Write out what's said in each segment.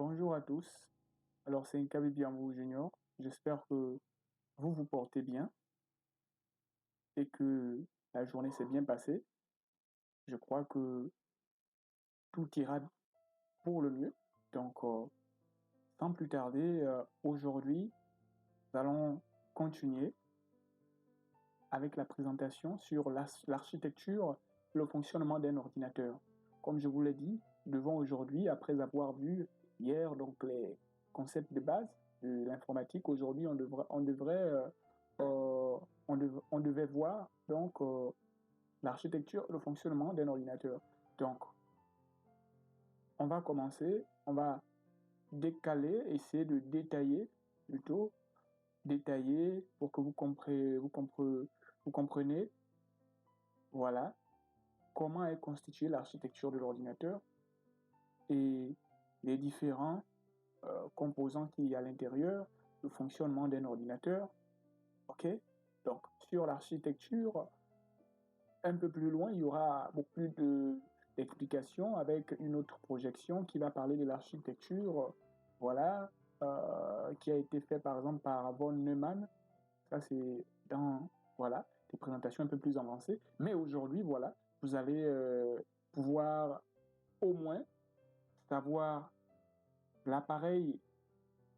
Bonjour à tous. Alors, c'est Nkabi Biamou Junior. J'espère que vous vous portez bien et que la journée s'est bien passée. Je crois que tout ira pour le mieux. Donc, sans plus tarder, aujourd'hui, nous allons continuer avec la présentation sur l'architecture et le fonctionnement d'un ordinateur. Comme je vous l'ai dit, devant aujourd'hui, après avoir vu hier donc les concepts de base de l'informatique, aujourd'hui on devait voir donc l'architecture et le fonctionnement d'un ordinateur. Donc, on va commencer, on va essayer de détailler plutôt, détailler pour que vous compreniez, voilà, comment est constituée l'architecture de l'ordinateur et les différents composants qu'il y a à l'intérieur, le fonctionnement d'un ordinateur. Ok? Donc, sur l'architecture, un peu plus loin, il y aura beaucoup plus d'explications avec une autre projection qui va parler de l'architecture, voilà, qui a été fait par exemple par von Neumann. Ça, c'est dans, voilà, des présentations un peu plus avancées. Mais aujourd'hui, voilà, vous allez pouvoir au moins savoir l'appareil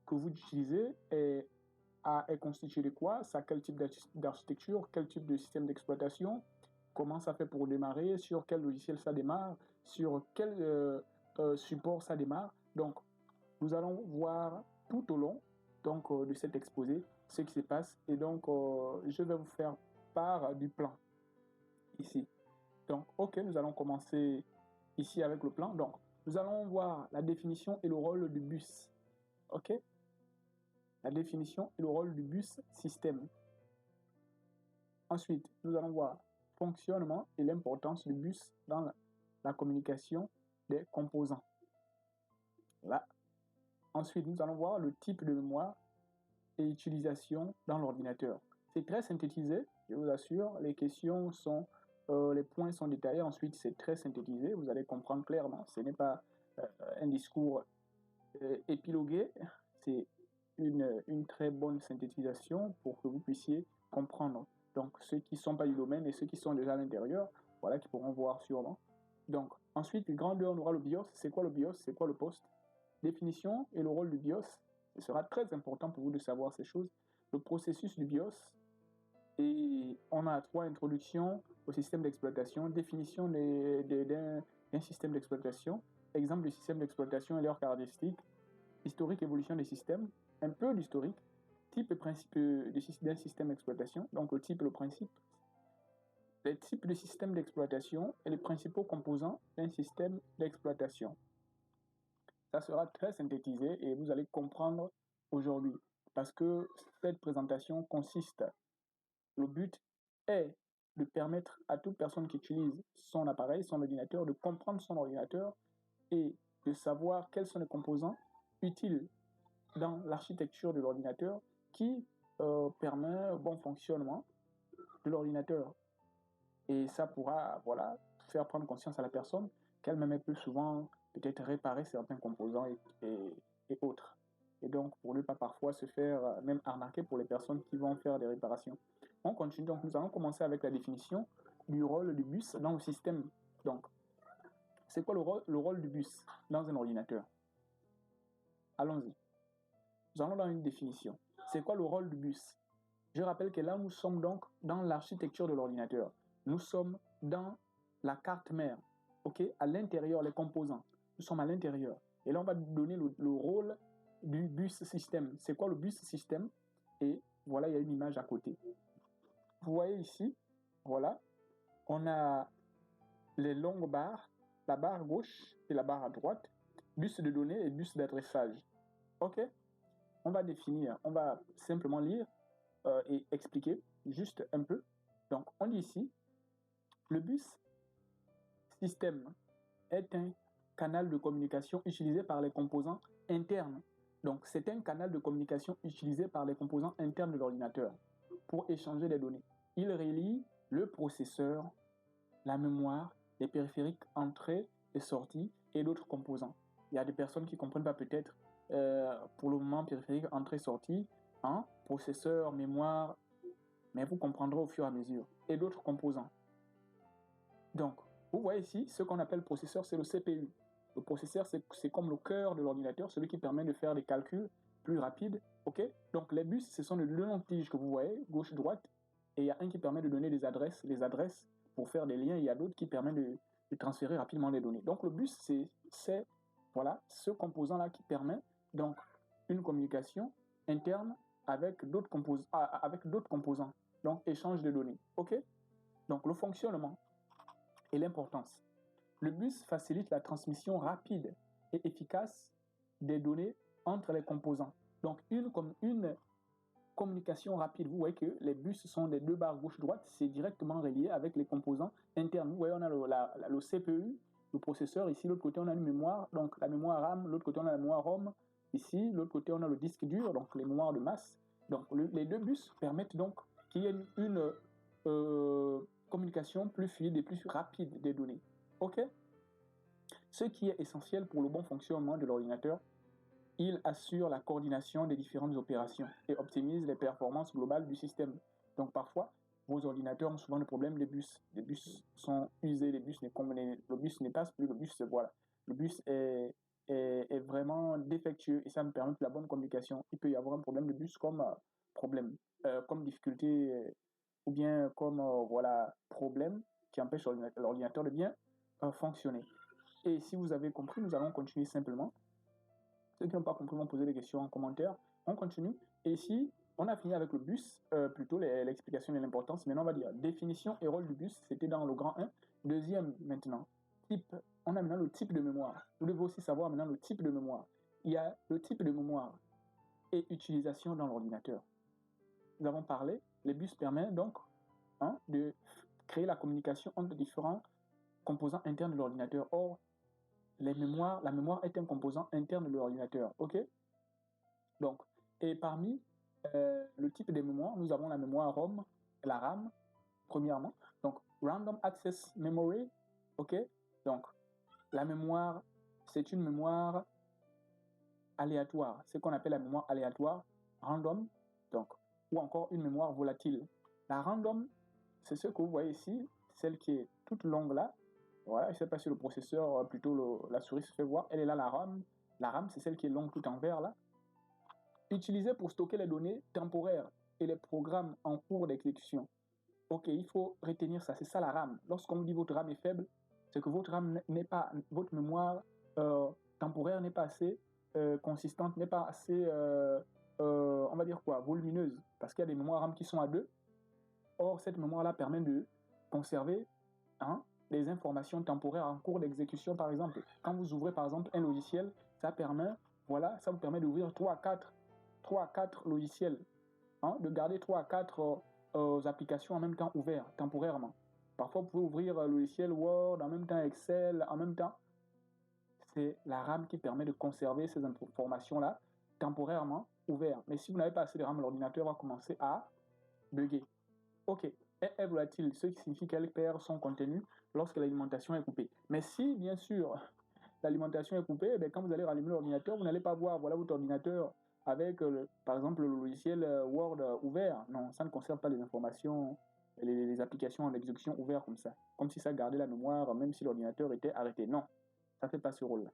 que vous utilisez est constitué de quoi, ça quel type d'architecture, quel type de système d'exploitation, comment ça fait pour démarrer, sur quel logiciel ça démarre, sur quel support ça démarre. Donc, nous allons voir tout au long donc, de cet exposé ce qui se passe. Et donc, je vais vous faire part du plan ici. Donc, ok, nous allons commencer ici avec le plan. Donc, nous allons voir la définition et le rôle du bus. Ok? La définition et le rôle du bus système. Ensuite, nous allons voir fonctionnement et l'importance du bus dans la communication des composants. Là. Ensuite, nous allons voir le type de mémoire et utilisation dans l'ordinateur. C'est très synthétisé, je vous assure. Les questions sont, les points sont détaillés. Ensuite, c'est très synthétisé. Vous allez comprendre clairement. Ce n'est pas un discours épilogué. C'est une très bonne synthétisation pour que vous puissiez comprendre. Donc, ceux qui ne sont pas du domaine et ceux qui sont déjà à l'intérieur, voilà, qui pourront voir sûrement. Donc, ensuite, grandeur, on aura le BIOS. C'est quoi le BIOS? C'est quoi le poste? Définition et le rôle du BIOS. Ce sera très important pour vous de savoir ces choses. Le processus du BIOS. Et on a 3 introductions au système d'exploitation, définition d'un système d'exploitation, exemple du système d'exploitation et leurs caractéristiques, historique, évolution des systèmes, un peu d'historique, type et principe d'un système d'exploitation, donc le type et le principe, les types de systèmes d'exploitation et les principaux composants d'un système d'exploitation. Ça sera très synthétisé et vous allez comprendre aujourd'hui parce que cette présentation consiste, le but est de permettre à toute personne qui utilise son appareil, son ordinateur, de comprendre son ordinateur et de savoir quels sont les composants utiles dans l'architecture de l'ordinateur qui permet un bon fonctionnement de l'ordinateur. Et ça pourra, voilà, faire prendre conscience à la personne qu'elle-même peut souvent peut-être réparer certains composants et autres. Et donc, pour ne pas parfois se faire même arnaquer pour les personnes qui vont faire des réparations. On continue, donc nous allons commencer avec la définition du rôle du bus dans le système. Donc, c'est quoi le rôle du bus dans un ordinateur? Allons-y. Nous allons dans une définition. C'est quoi le rôle du bus? Je rappelle que là, nous sommes donc dans l'architecture de l'ordinateur. Nous sommes dans la carte mère, ok, à l'intérieur, les composants. Nous sommes à l'intérieur. Et là, on va donner le rôle du bus système. C'est quoi le bus système? Et voilà, il y a une image à côté. Vous voyez ici, voilà, on a les longues barres, la barre gauche et la barre à droite, bus de données et bus d'adressage. Ok? On va définir, on va simplement lire et expliquer juste un peu. Donc, on dit ici, le bus système est un canal de communication utilisé par les composants internes. Donc, c'est un canal de communication utilisé par les composants internes de l'ordinateur pour échanger des données. Il relie le processeur, la mémoire, les périphériques entrée et sortie et d'autres composants. Il y a des personnes qui ne comprennent pas peut-être pour le moment périphérique, entrée-sortie, hein, processeur, mémoire, mais vous comprendrez au fur et à mesure. Et d'autres composants. Donc, vous voyez ici, ce qu'on appelle processeur, c'est le CPU. Le processeur, c'est comme le cœur de l'ordinateur, celui qui permet de faire des calculs plus rapides. Ok. Donc, les bus, ce sont les deux longues tiges que vous voyez, gauche-droite. Et il y a un qui permet de donner des adresses, les adresses pour faire des liens. Il y a d'autres qui permettent de transférer rapidement les données. Donc, le bus, c'est voilà, ce composant-là qui permet donc une communication interne avec d'autres composants. Donc, échange de données. Ok. Donc, le fonctionnement et l'importance. Le bus facilite la transmission rapide et efficace des données entre les composants. Donc, une communication rapide. Vous voyez que les bus sont des deux barres gauche-droite, c'est directement relié avec les composants internes. Vous voyez, on a le CPU, le processeur. Ici, l'autre côté, on a une mémoire, donc la mémoire RAM. L'autre côté, on a la mémoire ROM. Ici, l'autre côté, on a le disque dur, donc les mémoires de masse. Donc, les deux bus permettent donc qu'il y ait une communication plus fluide et plus rapide des données. OK? Ce qui est essentiel pour le bon fonctionnement de l'ordinateur, il assure la coordination des différentes opérations et optimise les performances globales du système. Donc parfois, vos ordinateurs ont souvent des problèmes de bus. Les bus sont usés, le bus ne passe plus, voilà. Le bus est vraiment défectueux et ça me permet de la bonne communication. Il peut y avoir un problème de bus comme problème, comme difficulté ou bien comme voilà, problème qui empêche l'ordinateur de bien fonctionner. Et si vous avez compris, nous allons continuer simplement. Ceux qui n'ont pas compris vont poser des questions en commentaire. On continue. Et ici, on a fini avec le bus, plutôt l'explication de l'importance. Maintenant, on va dire définition et rôle du bus. C'était dans le grand 1. Deuxième, maintenant, type. On a maintenant le type de mémoire. Vous devez aussi savoir maintenant le type de mémoire. Il y a le type de mémoire et utilisation dans l'ordinateur. Nous avons parlé, les bus permettent donc de créer la communication entre différents composants internes de l'ordinateur. Or, la mémoire est un composant interne de l'ordinateur. OK? Donc, et parmi le type de mémoire, nous avons la mémoire ROM, la RAM, premièrement. Donc, Random Access Memory. OK? Donc, la mémoire, c'est une mémoire aléatoire. C'est ce qu'on appelle la mémoire aléatoire, random. Donc, ou encore une mémoire volatile. La random, c'est ce que vous voyez ici, celle qui est toute longue là. Voilà, je ne sais pas si le processeur, plutôt la souris se fait voir. Elle est là, la RAM. La RAM, c'est celle qui est longue tout en vert là. Utilisée pour stocker les données temporaires et les programmes en cours d'exécution. Ok, il faut retenir ça, c'est ça la RAM. Lorsqu'on dit votre RAM est faible, c'est que votre RAM n'est pas, votre mémoire temporaire n'est pas assez consistante, n'est pas assez, on va dire quoi, volumineuse. Parce qu'il y a des mémoires RAM qui sont à 2. Or, cette mémoire-là permet de conserver les informations temporaires en cours d'exécution, par exemple. Quand vous ouvrez, par exemple, un logiciel, ça vous permet d'ouvrir 3 à 4 logiciels, de garder 3 à 4 applications en même temps ouvertes, temporairement. Parfois, vous pouvez ouvrir le logiciel Word, en même temps Excel, en même temps. C'est la RAM qui permet de conserver ces informations-là temporairement ouvertes. Mais si vous n'avez pas assez de RAM, l'ordinateur va commencer à bugger. Ok, est volatile, ce qui signifie qu'elle perd son contenu lorsque l'alimentation est coupée. Mais si, bien sûr, l'alimentation est coupée, quand vous allez rallumer l'ordinateur, vous n'allez pas voir voilà, votre ordinateur avec, par exemple, le logiciel Word ouvert. Non, ça ne conserve pas les informations, les applications en exécution ouvertes comme ça. Comme si ça gardait la mémoire, même si l'ordinateur était arrêté. Non, ça ne fait pas ce rôle-là.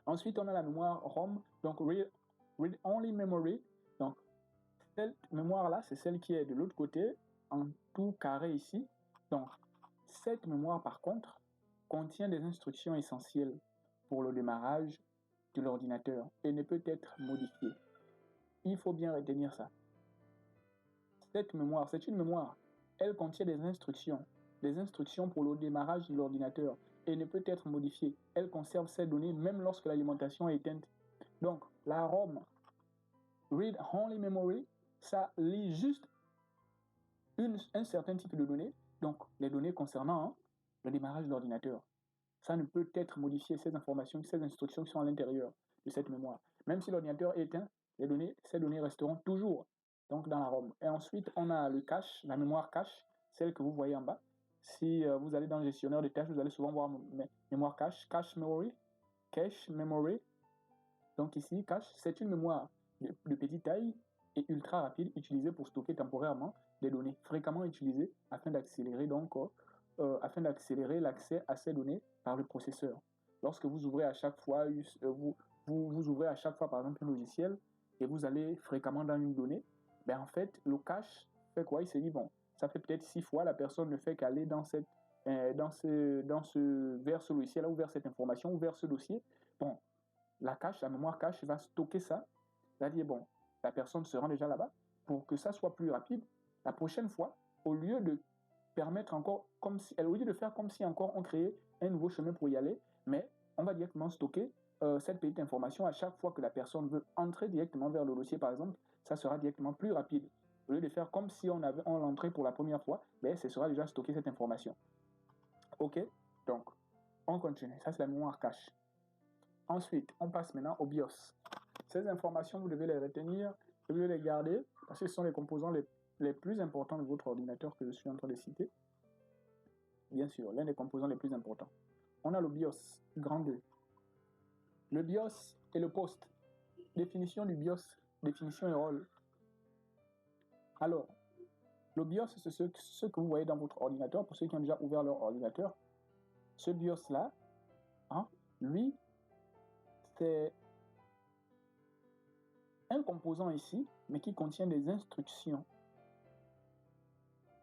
Ensuite, on a la mémoire ROM, donc Read Only Memory. Donc, cette mémoire-là, c'est celle qui est de l'autre côté, en tout carré ici. Donc, cette mémoire, par contre, contient des instructions essentielles pour le démarrage de l'ordinateur et ne peut être modifiée. Il faut bien retenir ça. Cette mémoire, c'est une mémoire. Elle contient des instructions pour le démarrage de l'ordinateur et ne peut être modifiée. Elle conserve ces données même lorsque l'alimentation est éteinte. Donc, la ROM, Read Only Memory, ça lit juste un certain type de données, donc les données concernant le démarrage de l'ordinateur. Ça ne peut être modifié, ces informations, ces instructions qui sont à l'intérieur de cette mémoire. Même si l'ordinateur est éteint, ces données resteront toujours donc, dans la ROM. Et ensuite, on a le cache, la mémoire cache, celle que vous voyez en bas. Si vous allez dans le gestionnaire de tâches, vous allez souvent voir mémoire cache, cache memory. cache memory. Donc ici, cache, c'est une mémoire de petite taille et ultra rapide utilisée pour stocker temporairement des données fréquemment utilisées afin d'accélérer l'accès à ces données par le processeur. Lorsque vous ouvrez à chaque fois, vous ouvrez à chaque fois par exemple un logiciel et vous allez fréquemment dans une donnée, ben en fait le cache fait quoi? Il se dit bon, ça fait peut-être 6 fois, la personne ne fait qu'aller vers ce logiciel ou vers cette information ou vers ce dossier. Bon, la mémoire cache va stocker ça, va dire bon, la personne se rend déjà là-bas. Pour que ça soit plus rapide, la prochaine fois, au lieu de faire comme si encore on créait un nouveau chemin pour y aller, mais on va directement stocker cette petite information à chaque fois que la personne veut entrer directement vers le dossier, par exemple, ça sera directement plus rapide. Au lieu de faire comme si on l'entrait pour la première fois, ben, ce sera déjà stocké cette information. Ok, donc on continue. Ça, c'est la mémoire cache. Ensuite, on passe maintenant au BIOS. Ces informations, vous devez les retenir, vous devez les garder, parce que ce sont les composants les plus importants de votre ordinateur que je suis en train de citer. Bien sûr, l'un des composants les plus importants. On a le BIOS, grand 2. Le BIOS et le poste. Définition du BIOS, définition et rôle. Alors, le BIOS, c'est ce que vous voyez dans votre ordinateur, pour ceux qui ont déjà ouvert leur ordinateur. Ce BIOS-là, lui, c'est un composant ici, mais qui contient des instructions.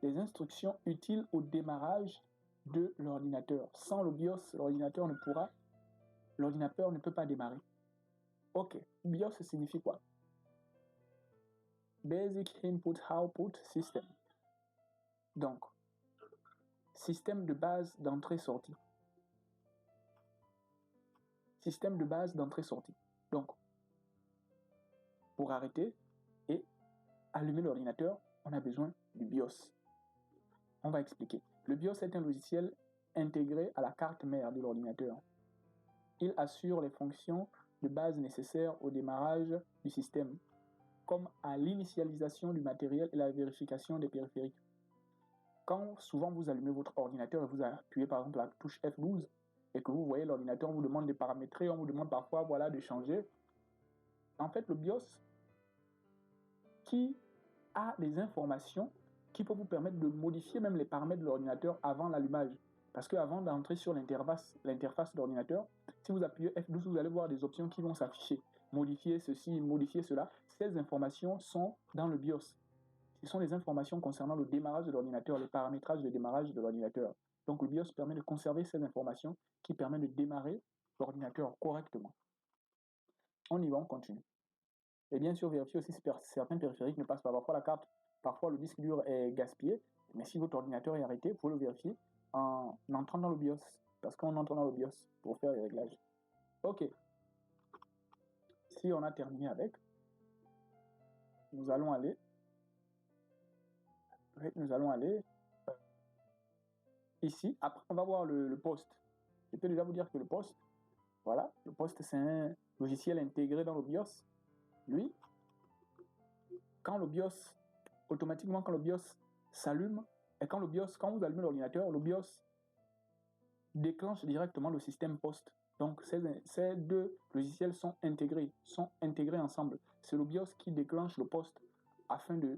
Des instructions utiles au démarrage de l'ordinateur. Sans le BIOS, l'ordinateur ne peut pas démarrer. Ok, BIOS signifie quoi? Basic Input Output System. Donc, système de base d'entrée-sortie. Système de base d'entrée-sortie. Donc, pour arrêter et allumer l'ordinateur, on a besoin du BIOS. On va expliquer. Le BIOS est un logiciel intégré à la carte mère de l'ordinateur. Il assure les fonctions de base nécessaires au démarrage du système, comme à l'initialisation du matériel et la vérification des périphériques. Quand souvent vous allumez votre ordinateur et vous appuyez par exemple la touche F12 et que vous voyez l'ordinateur, on vous demande de paramétrer, on vous demande parfois de changer. En fait, le BIOS qui a des informations qui peuvent vous permettre de modifier même les paramètres de l'ordinateur avant l'allumage. Parce qu'avant d'entrer sur l'interface de l'ordinateur, si vous appuyez F12, vous allez voir des options qui vont s'afficher. Modifier ceci, modifier cela. Ces informations sont dans le BIOS. Ce sont les informations concernant le démarrage de l'ordinateur, les paramétrages de démarrage de l'ordinateur. Donc le BIOS permet de conserver ces informations qui permettent de démarrer l'ordinateur correctement. On y va, on continue. Et bien sûr, vérifier aussi si certains périphériques ne passent pas. Parfois la carte, parfois le disque dur est gaspillé, mais si votre ordinateur est arrêté, il faut le vérifier en entrant dans le BIOS. Parce qu'on entre dans le BIOS pour faire les réglages. Ok. Si on a terminé avec, nous allons aller ici. Après, on va voir le poste. Je peux déjà vous dire que le poste, voilà, le poste, c'est un logiciel intégré dans le BIOS. Lui, automatiquement, quand le BIOS s'allume, et quand vous allumez l'ordinateur, le BIOS déclenche directement le système poste. Donc, ces deux logiciels sont intégrés ensemble. C'est le BIOS qui déclenche le poste afin de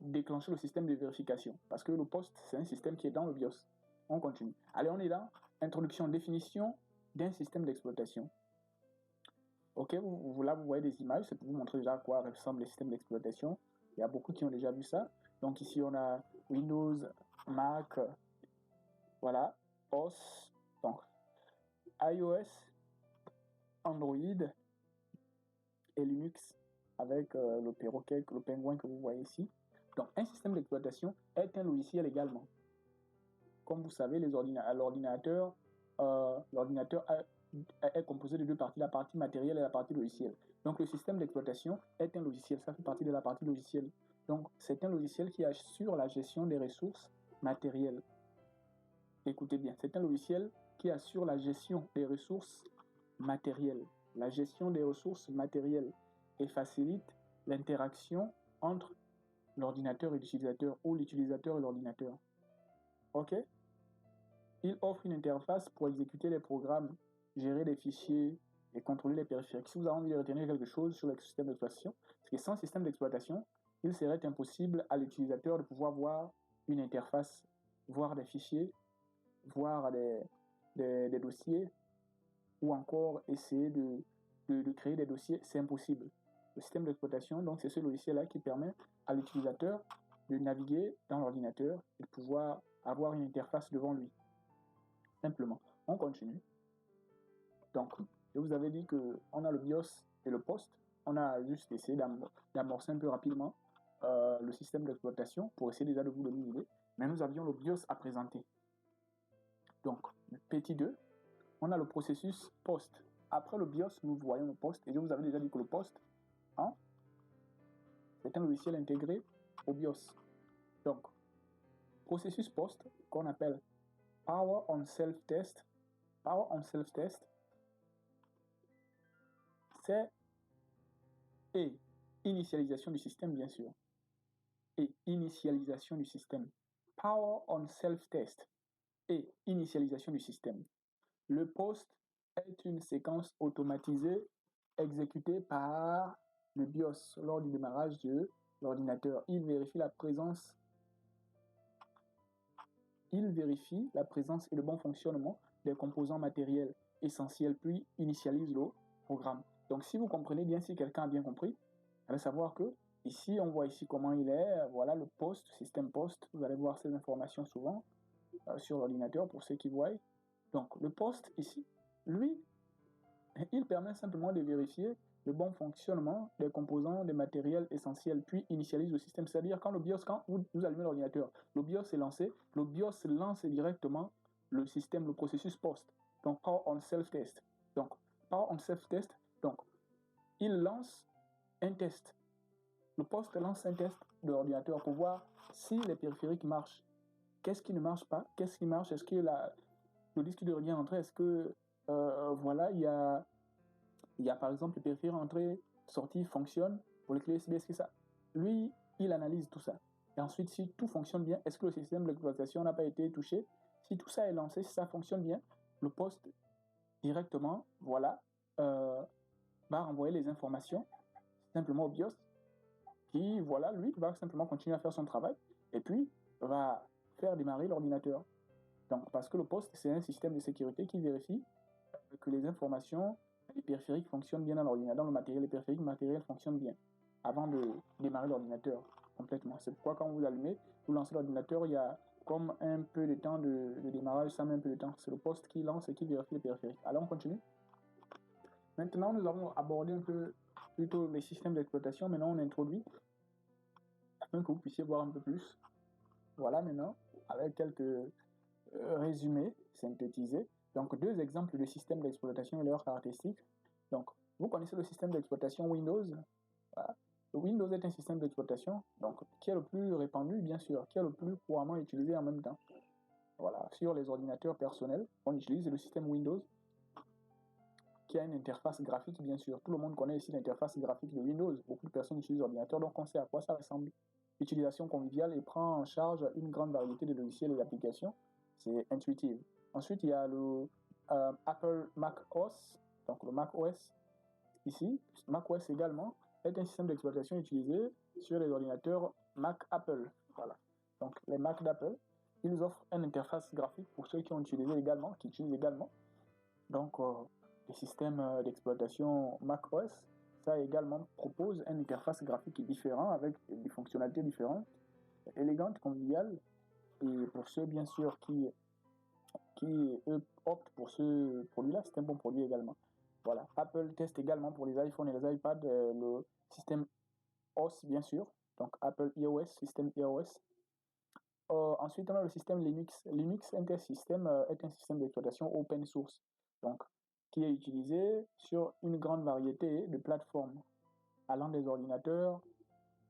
déclencher le système de vérification. Parce que le poste, c'est un système qui est dans le BIOS. On continue. Allez, on est là. Introduction, définition d'un système d'exploitation. Ok, là, vous voyez des images. C'est pour vous montrer déjà à quoi ressemble les systèmes d'exploitation. Il y a beaucoup qui ont déjà vu ça. Donc ici, on a Windows, Mac, voilà, OS, donc iOS, Android et Linux avec le perroquet, le pingouin que vous voyez ici. Donc, un système d'exploitation est un logiciel également. Comme vous savez, l'ordinateur est composé de deux parties, la partie matérielle et la partie logicielle. Donc, le système d'exploitation est un logiciel, ça fait partie de la partie logicielle. Donc, c'est un logiciel qui assure la gestion des ressources matérielles. Écoutez bien, c'est un logiciel qui assure la gestion des ressources matérielles. La gestion des ressources matérielles et facilite l'interaction entre l'ordinateur et l'utilisateur ou l'utilisateur et l'ordinateur. Ok? Il offre une interface pour exécuter les programmes gérer des fichiers et contrôler les périphériques. Si vous avez envie de retenir quelque chose sur le système d'exploitation, c'est que sans système d'exploitation, il serait impossible à l'utilisateur de pouvoir voir une interface, voir des fichiers, voir des dossiers, ou encore essayer de créer des dossiers. C'est impossible. Le système d'exploitation, donc, c'est ce logiciel-là qui permet à l'utilisateur de naviguer dans l'ordinateur et de pouvoir avoir une interface devant lui. Simplement. On continue. Donc, je vous avais dit qu'on a le BIOS et le POST. On a juste essayé d'amorcer un peu rapidement le système d'exploitation pour essayer déjà de vous donner une idée. Mais nous avions le BIOS à présenter. Donc, petit 2, on a le processus POST. Après le BIOS, nous voyons le POST. Et je vous avais déjà dit que le POST, hein, c'est un logiciel intégré au BIOS. Donc, processus POST, qu'on appelle Power on Self-Test. Power on Self-Test, c'est et initialisation du système, bien sûr. Et initialisation du système. Power on Self-Test et initialisation du système. Le POST est une séquence automatisée exécutée par le BIOS lors du démarrage de l'ordinateur. Il vérifie la présence et le bon fonctionnement des composants matériels essentiels, puis initialise le programme. Donc si vous comprenez bien, si quelqu'un a bien compris, allez savoir que ici, on voit ici comment il est. Voilà le POST, système POST. Vous allez voir ces informations souvent sur l'ordinateur pour ceux qui voient. Donc le POST ici, lui, il permet simplement de vérifier le bon fonctionnement des composants, des matériels essentiels, puis initialise le système. C'est-à-dire quand vous allumez l'ordinateur, le BIOS est lancé, le BIOS lance directement le système, le processus POST. Donc Power on Self-Test. Donc Power on Self-Test, donc il lance un test. Le POST lance un test de l'ordinateur pour voir si les périphériques marchent. Qu'est-ce qui ne marche pas? Qu'est-ce qui marche? Est-ce que le disque dur est bien entré? Est-ce que voilà, il y a par exemple le périphérique entrée-sortie fonctionne pour les clés USB? Est-ce que ça? Lui, il analyse tout ça. Et ensuite, si tout fonctionne bien, est-ce que le système d'exploitation n'a pas été touché? Si tout ça est lancé, si ça fonctionne bien, le POST directement, voilà, va renvoyer les informations simplement au BIOS qui, voilà, lui, va simplement continuer à faire son travail et puis va faire démarrer l'ordinateur. Donc, parce que le POST, c'est un système de sécurité qui vérifie que les informations, les périphériques fonctionnent bien dans l'ordinateur, dans le matériel, les périphériques matériels fonctionnent bien avant de démarrer l'ordinateur complètement. C'est pourquoi quand vous allumez, vous lancez l'ordinateur, il y a comme un peu de temps de démarrage, ça met un peu de temps. C'est le POST qui lance et qui vérifie les périphériques. Alors on continue. Maintenant, nous avons abordé un peu plutôt les systèmes d'exploitation. Maintenant, on introduit afin que vous puissiez voir un peu plus. Voilà maintenant, avec quelques résumés synthétisés. Donc, 2 exemples de systèmes d'exploitation et leurs caractéristiques. Donc, vous connaissez le système d'exploitation Windows. Voilà. Le Windows est un système d'exploitation donc, qui est le plus répandu, bien sûr, qui est le plus couramment utilisé en même temps. Voilà. Sur les ordinateurs personnels, on utilise le système Windows qui a une interface graphique, bien sûr. Tout le monde connaît ici l'interface graphique de Windows. Beaucoup de personnes utilisent l'ordinateur, donc on sait à quoi ça ressemble. Utilisation conviviale et prend en charge une grande variété de logiciels et d'applications. C'est intuitif. Ensuite, il y a le Apple Mac OS. Donc le Mac OS ici. Mac OS également est un système d'exploitation utilisé sur les ordinateurs Mac Apple. Voilà. Donc les Mac d'Apple, ils offrent une interface graphique pour ceux qui ont utilisé également, qui utilisent également. Donc les systèmes d'exploitation Mac OS, ça également propose une interface graphique différente avec des fonctionnalités différentes, élégantes, conviviales. Et pour ceux, bien sûr, qui eux, optent pour ce produit-là, c'est un bon produit également. Voilà. Apple teste également pour les iPhones et les iPads le système OS, bien sûr. Donc Apple iOS, système iOS. Ensuite, on a le système Linux. Linux est un système d'exploitation open source. Donc, qui est utilisé sur une grande variété de plateformes, allant des ordinateurs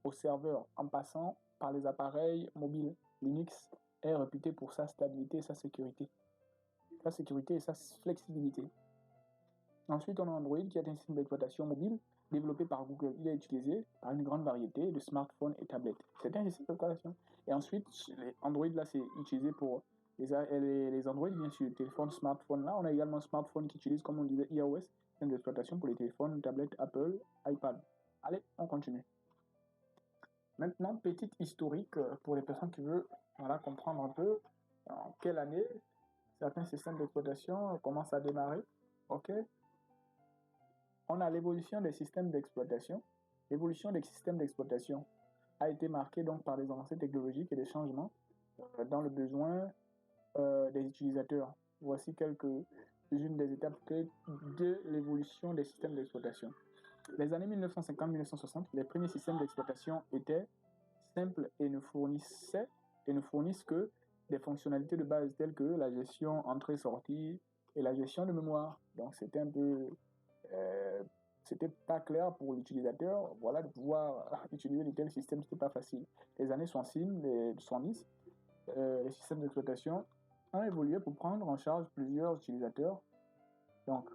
aux serveurs, en passant par les appareils mobiles. Linux est réputé pour sa stabilité et sa sécurité. Sa sécurité et sa flexibilité. Ensuite, on a Android qui est un système d'exploitation mobile développé par Google. Il est utilisé par une grande variété de smartphones et tablettes. C'est un système d'exploitation. Et ensuite, Android, là, c'est utilisé pour les Android, bien sûr, téléphone, smartphone. Là, on a également un smartphone qui utilise, comme on disait, iOS, système d'exploitation pour les téléphones, tablettes, Apple, iPad. Allez, on continue. Maintenant, petite historique pour les personnes qui veulent comprendre un peu en quelle année certains systèmes d'exploitation commencent à démarrer. Ok, on a l'évolution des systèmes d'exploitation. L'évolution des systèmes d'exploitation a été marquée donc par des avancées technologiques et des changements dans le besoin des utilisateurs. Voici quelques-unes des étapes de l'évolution des systèmes d'exploitation. Les années 1950-1960, les premiers systèmes d'exploitation étaient simples et ne fournissent que des fonctionnalités de base telles que la gestion entrée-sortie et la gestion de mémoire. Donc c'était un peu c'était pas clair pour l'utilisateur, voilà, de pouvoir utiliser de tels systèmes, c'était pas facile. Les années 70, les systèmes d'exploitation ont évolué pour prendre en charge plusieurs utilisateurs, donc,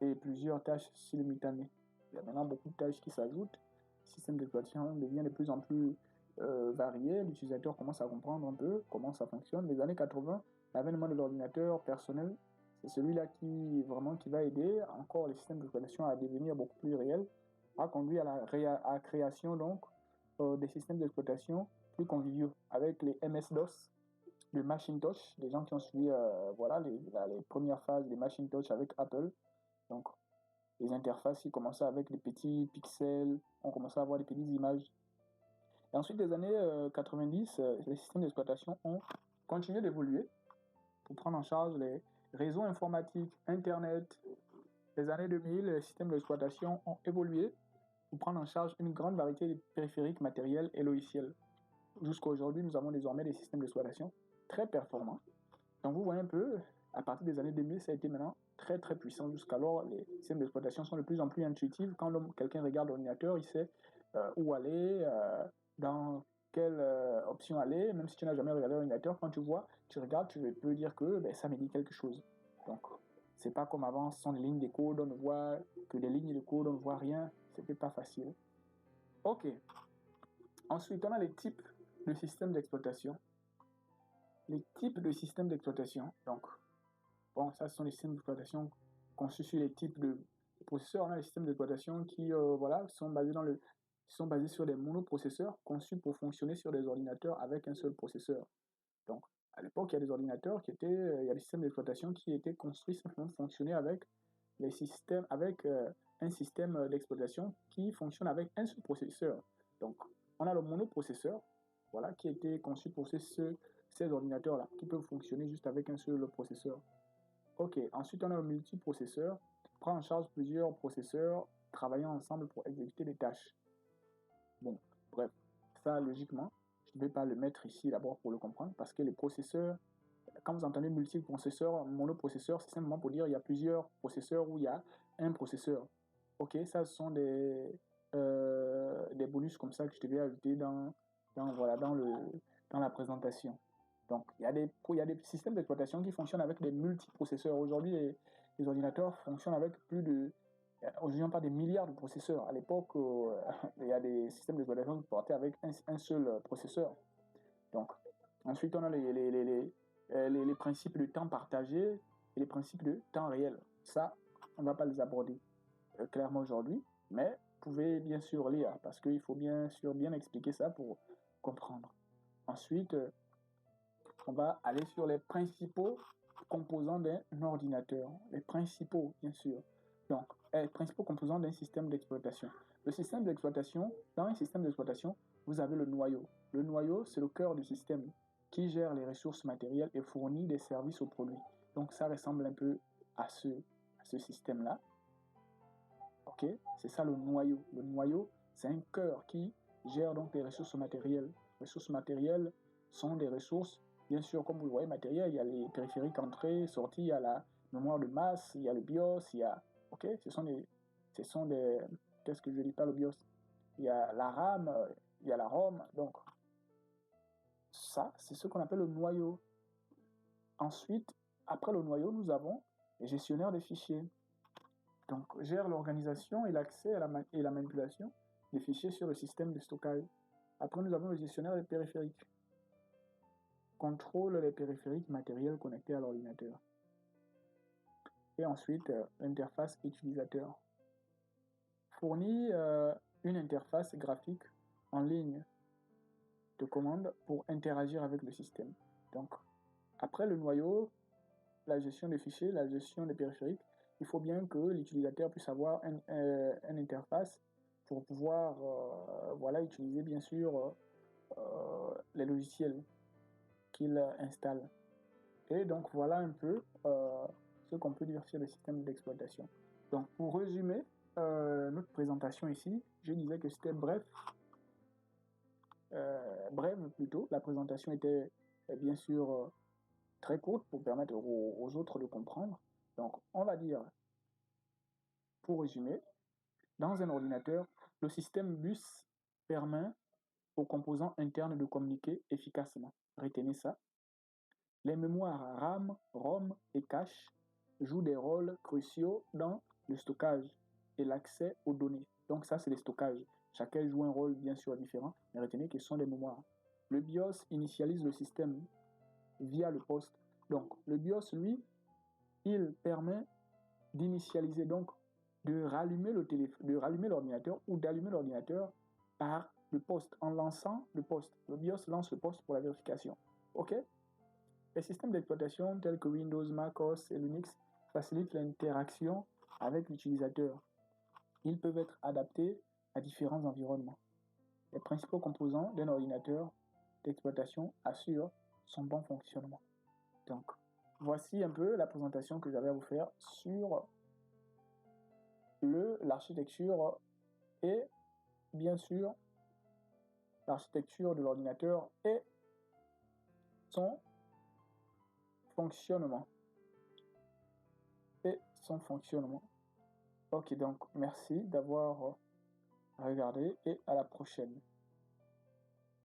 et plusieurs tâches simultanées. Il y a maintenant beaucoup de tâches qui s'ajoutent. Le système d'exploitation devient de plus en plus varié. L'utilisateur commence à comprendre un peu comment ça fonctionne. Les années 80, l'avènement de l'ordinateur personnel, c'est celui-là qui va aider encore les systèmes d'exploitation à devenir beaucoup plus réels, a conduit à la création donc des systèmes d'exploitation plus conviviaux avec les MS-DOS, le Macintosh, les gens qui ont suivi les premières phases des Macintosh avec Apple. Donc, les interfaces qui commençaient avec des petits pixels, on commençait à avoir des petites images. Et ensuite, les années 90, les systèmes d'exploitation ont continué d'évoluer pour prendre en charge les réseaux informatiques, Internet. Les années 2000, les systèmes d'exploitation ont évolué pour prendre en charge une grande variété de périphériques matériels et logiciels. Jusqu'à aujourd'hui, nous avons désormais des systèmes d'exploitation très performants. Donc vous voyez un peu, à partir des années 2000, ça a été maintenant très très puissant. Jusqu'alors, les systèmes d'exploitation sont de plus en plus intuitifs. Quand quelqu'un regarde l'ordinateur, il sait où aller, dans quelle option aller. Même si tu n'as jamais regardé l'ordinateur, quand tu vois, tu regardes, tu peux dire que ça me dit quelque chose. Donc, c'est pas comme avant, ce sont des lignes de code, on ne voit que des lignes de code, on ne voit rien. C'était pas facile. Ok. Ensuite, on a les types de systèmes d'exploitation. Les types de systèmes d'exploitation. Donc, bon, ça, ce sont les systèmes d'exploitation conçus sur les types de processeurs. On a les systèmes d'exploitation qui sont basés sur des monoprocesseurs conçus pour fonctionner sur des ordinateurs avec un seul processeur. Donc, à l'époque, il y a des ordinateurs il y a des systèmes d'exploitation qui étaient construits simplement pour fonctionner avec un système d'exploitation qui fonctionne avec un seul processeur. Donc, on a le monoprocesseur, voilà, qui a été conçu pour ces ordinateurs-là, qui peuvent fonctionner juste avec un seul processeur. Ok, ensuite on a le multiprocesseur, qui prend en charge plusieurs processeurs travaillant ensemble pour exécuter des tâches. Bon, bref, ça logiquement, je ne vais pas le mettre ici d'abord pour le comprendre, parce que les processeurs, quand vous entendez multiprocesseur, monoprocesseur, c'est simplement pour dire il y a plusieurs processeurs ou il y a un processeur. Ok, ça ce sont des bonus comme ça que je devais ajouter dans la présentation. Donc, il y a des systèmes d'exploitation qui fonctionnent avec des multiprocesseurs. Aujourd'hui, les ordinateurs fonctionnent avec aujourd'hui, on parle des milliards de processeurs. À l'époque, il y a des systèmes d'exploitation qui portaient avec un seul processeur. Donc, ensuite, on a les principes de temps partagé et les principes de temps réel. Ça, on ne va pas les aborder clairement aujourd'hui, mais vous pouvez bien sûr lire parce qu'il faut bien sûr bien expliquer ça pour comprendre. Ensuite, on va aller sur les principaux composants d'un ordinateur. Les principaux, bien sûr. Donc, les principaux composants d'un système d'exploitation. Le système d'exploitation, dans un système d'exploitation, vous avez le noyau. Le noyau, c'est le cœur du système qui gère les ressources matérielles et fournit des services aux produits. Donc, ça ressemble un peu à ce système-là. Ok, c'est ça le noyau. Le noyau, c'est un cœur qui gère donc les ressources matérielles. Les ressources matérielles sont des ressources, bien sûr, comme vous le voyez, matérielles. Il y a les périphériques entrée, sortie, il y a la mémoire de masse, il y a le BIOS, il y a, ok, ce sont des, qu'est-ce que je dis pas le BIOS? Il y a la RAM, il y a la ROM, donc ça, c'est ce qu'on appelle le noyau. Ensuite, après le noyau, nous avons les gestionnaires des fichiers. Donc, gère l'organisation et l'accès et la manipulation des fichiers sur le système de stockage. Après, nous avons le gestionnaire des périphériques. contrôle les périphériques matériels connectés à l'ordinateur. Et ensuite, l'interface utilisateur. Fournit une interface graphique en ligne de commande pour interagir avec le système. Donc, après le noyau, la gestion des fichiers, la gestion des périphériques, il faut bien que l'utilisateur puisse avoir une interface pour pouvoir voilà, utiliser bien sûr les logiciels qu'il installe. Et donc voilà un peu ce qu'on peut dire sur le système d'exploitation. Donc pour résumer notre présentation ici, je disais que c'était bref, brève plutôt. La présentation était bien sûr très courte pour permettre aux autres de comprendre. Donc on va dire, pour résumer, dans un ordinateur, le système bus permet aux composants internes de communiquer efficacement. Retenez ça. Les mémoires RAM, ROM et cache jouent des rôles cruciaux dans le stockage et l'accès aux données. Donc ça, c'est le stockage. Chacun joue un rôle bien sûr différent, mais retenez que ce sont des mémoires. Le BIOS initialise le système via le poste. Donc le BIOS, lui, il permet d'initialiser, donc de rallumer l'ordinateur ou d'allumer l'ordinateur par le poste, en lançant le poste. Le BIOS lance le poste pour la vérification. OK? Les systèmes d'exploitation tels que Windows, Mac OS et Linux facilitent l'interaction avec l'utilisateur. Ils peuvent être adaptés à différents environnements. Les principaux composants d'un ordinateur d'exploitation assurent son bon fonctionnement. Donc, voici un peu la présentation que j'avais à vous faire sur l'architecture et bien sûr l'architecture de l'ordinateur et son fonctionnement. Ok, donc merci d'avoir regardé et à la prochaine.